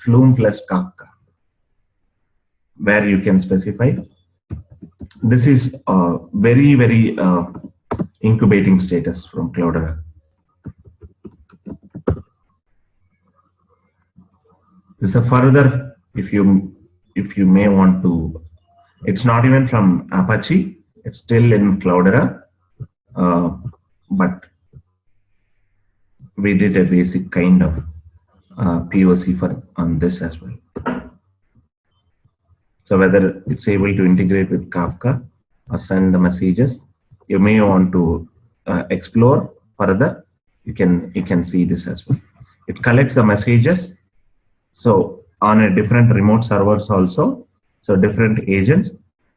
Flume plus Kafka, where you can specify. This is a very incubating status from Cloudera. This is a further, if you may want to, it's not even from Apache, it's still in Cloudera, but we did a basic kind of POC on this as well. So whether it's able to integrate with Kafka or send the messages, you may want to explore further. You can see this as well. It collects the messages. So on a different remote servers also, so different agents.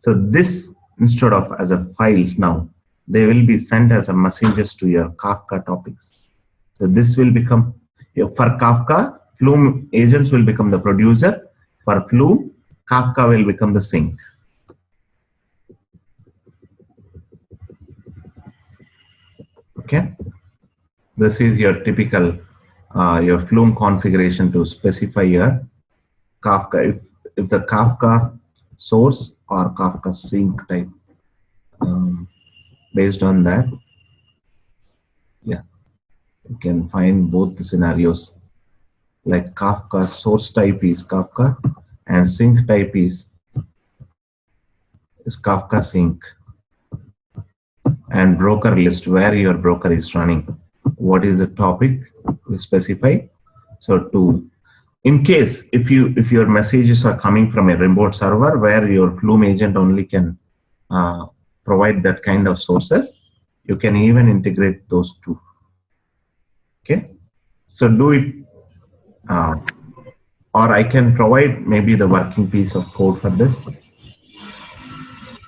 So this, instead of as a files now, they will be sent as a messages to your Kafka topics. So this will become, for Kafka, Flume agents will become the producer. For Flume, Kafka will become the sink. Okay, this is your typical your Flume configuration to specify your Kafka. If the Kafka source or Kafka sink type, based on that, yeah, you can find both the scenarios. Like Kafka source type is Kafka and sink type is Kafka sink, and broker list, where your broker is running, what is the topic you specify. So to, in case if your messages are coming from a remote server where your Flume agent only can provide that kind of sources, you can even integrate those two. Okay, so do it, or I can provide maybe the working piece of code for this.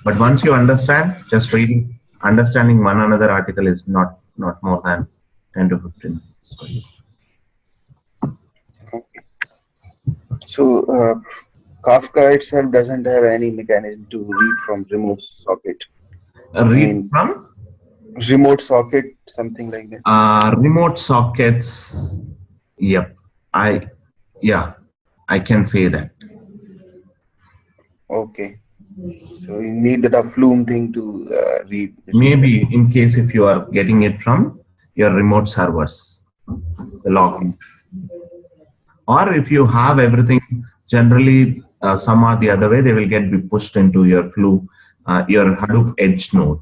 But once you understand, just reading, understanding one another article is not more than 10 to 15 minutes for you. Okay. So Kafka itself doesn't have any mechanism to read from remote socket. Read from remote socket, something like that. Remote sockets. Yep, I can say that. Okay. So you need the Flume thing to read. Maybe in case if you are getting it from your remote servers, the login, or if you have everything, generally some or the other way they will be pushed into your Flume, your Hadoop Edge node.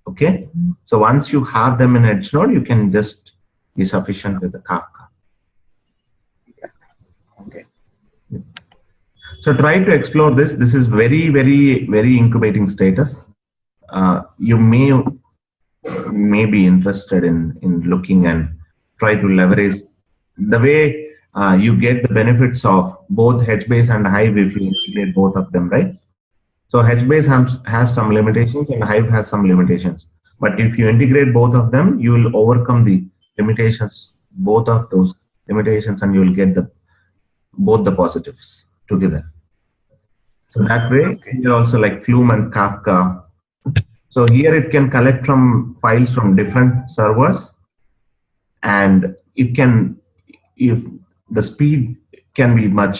Okay, so once you have them in Edge node, you can just be sufficient with the Kafka. Okay. So try to explore this. This is very incubating status. You may be interested in looking and try to leverage the way you get the benefits of both HBase and Hive if you integrate both of them, right? So HBase has some limitations and Hive has some limitations. But if you integrate both of them, you will overcome the limitations, both of those limitations, and you will get both the positives together. So that way, here also like Flume and Kafka. So here it can collect from files from different servers, and it can, if the speed can be much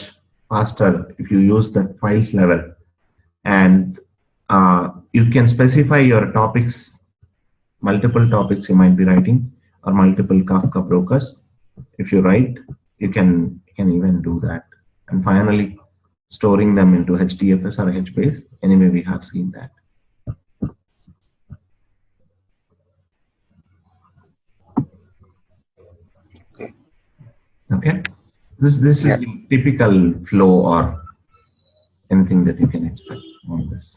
faster if you use the files level, and you can specify your topics, multiple topics you might be writing, or multiple Kafka brokers. If you write, you can even do that. And finally, storing them into HDFS or HBase. Anyway, we have seen that. Okay. This is typical flow or anything that you can expect on this.